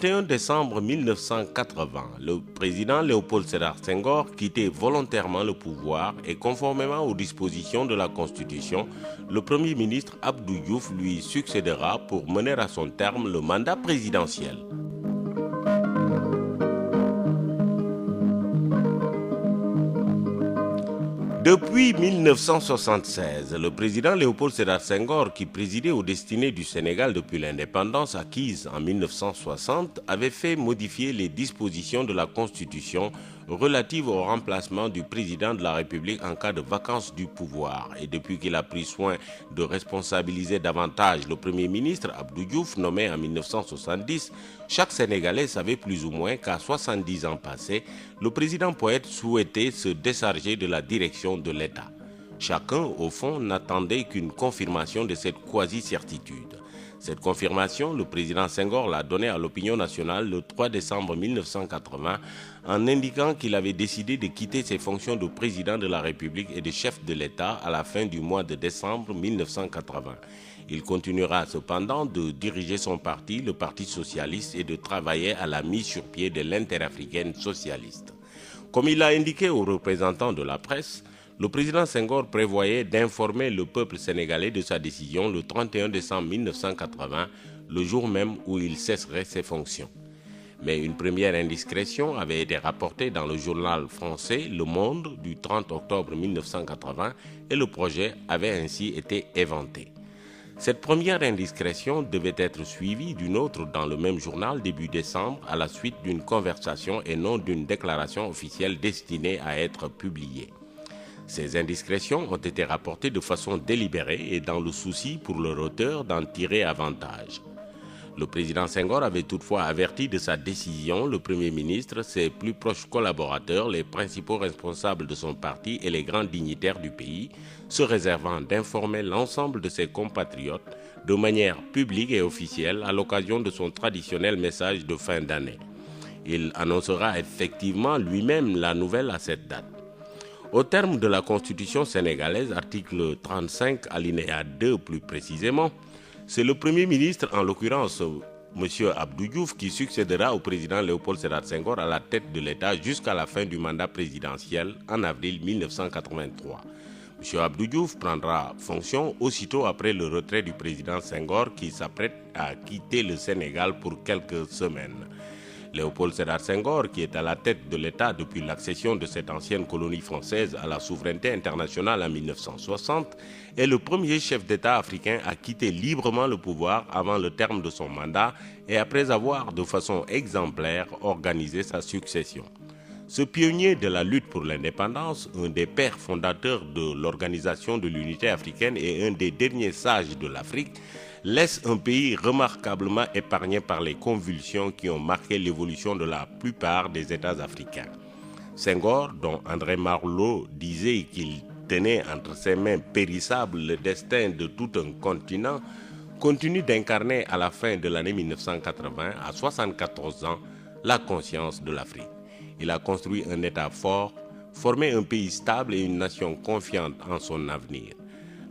Le 21 décembre 1980, le président Léopold Sédar Senghor quittait volontairement le pouvoir et conformément aux dispositions de la Constitution, le Premier ministre Abdou Diouf lui succédera pour mener à son terme le mandat présidentiel. Depuis 1976, le président Léopold Sédar Senghor, qui présidait aux destinées du Sénégal depuis l'indépendance acquise en 1960, avait fait modifier les dispositions de la Constitution relatives au remplacement du président de la République en cas de vacance du pouvoir. Et depuis qu'il a pris soin de responsabiliser davantage le Premier ministre Abdou Diouf, nommé en 1970, chaque Sénégalais savait plus ou moins qu'à 70 ans passés, le président poète souhaitait se décharger de la direction de l'État. Chacun, au fond, n'attendait qu'une confirmation de cette quasi-certitude. Cette confirmation, le président Senghor l'a donnée à l'opinion nationale le 3 décembre 1980 en indiquant qu'il avait décidé de quitter ses fonctions de président de la République et de chef de l'État à la fin du mois de décembre 1980. Il continuera cependant de diriger son parti, le Parti socialiste, et de travailler à la mise sur pied de l'interafricaine socialiste. Comme il l'a indiqué aux représentants de la presse, le président Senghor prévoyait d'informer le peuple sénégalais de sa décision le 31 décembre 1980, le jour même où il cesserait ses fonctions. Mais une première indiscrétion avait été rapportée dans le journal français Le Monde du 30 octobre 1980 et le projet avait ainsi été éventé. Cette première indiscrétion devait être suivie d'une autre dans le même journal début décembre à la suite d'une conversation et non d'une déclaration officielle destinée à être publiée. Ces indiscrétions ont été rapportées de façon délibérée et dans le souci pour leur auteur d'en tirer avantage. Le président Senghor avait toutefois averti de sa décision le Premier ministre, ses plus proches collaborateurs, les principaux responsables de son parti et les grands dignitaires du pays, se réservant d'informer l'ensemble de ses compatriotes de manière publique et officielle à l'occasion de son traditionnel message de fin d'année. Il annoncera effectivement lui-même la nouvelle à cette date. Au terme de la Constitution sénégalaise, article 35, alinéa 2 plus précisément, c'est le Premier ministre, en l'occurrence M. Abdou Diouf, qui succédera au président Léopold Sédar Senghor à la tête de l'État jusqu'à la fin du mandat présidentiel en avril 1983. M. Abdou Diouf prendra fonction aussitôt après le retrait du président Senghor qui s'apprête à quitter le Sénégal pour quelques semaines. Léopold Sédar Senghor, qui est à la tête de l'État depuis l'accession de cette ancienne colonie française à la souveraineté internationale en 1960, est le premier chef d'État africain à quitter librement le pouvoir avant le terme de son mandat et après avoir, de façon exemplaire, organisé sa succession. Ce pionnier de la lutte pour l'indépendance, un des pères fondateurs de l'Organisation de l'Unité africaine et un des derniers sages de l'Afrique, laisse un pays remarquablement épargné par les convulsions qui ont marqué l'évolution de la plupart des États africains. Senghor, dont André Marleau disait qu'il tenait entre ses mains périssables le destin de tout un continent, continue d'incarner à la fin de l'année 1980, à 74 ans, la conscience de l'Afrique. Il a construit un État fort, formé un pays stable et une nation confiante en son avenir.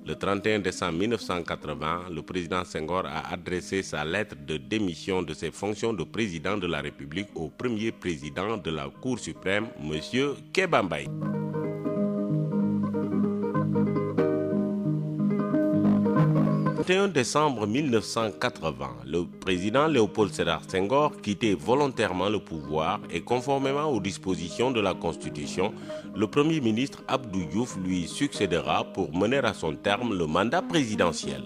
Le 31 décembre 1980, le président Senghor a adressé sa lettre de démission de ses fonctions de président de la République au premier président de la Cour suprême, M. Kéba Mbaye. Le 21 décembre 1980, le président Léopold Sédar Senghor quittait volontairement le pouvoir et conformément aux dispositions de la Constitution, le Premier ministre Abdou Diouf lui succédera pour mener à son terme le mandat présidentiel.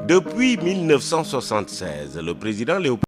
Depuis 1976, le président Léopold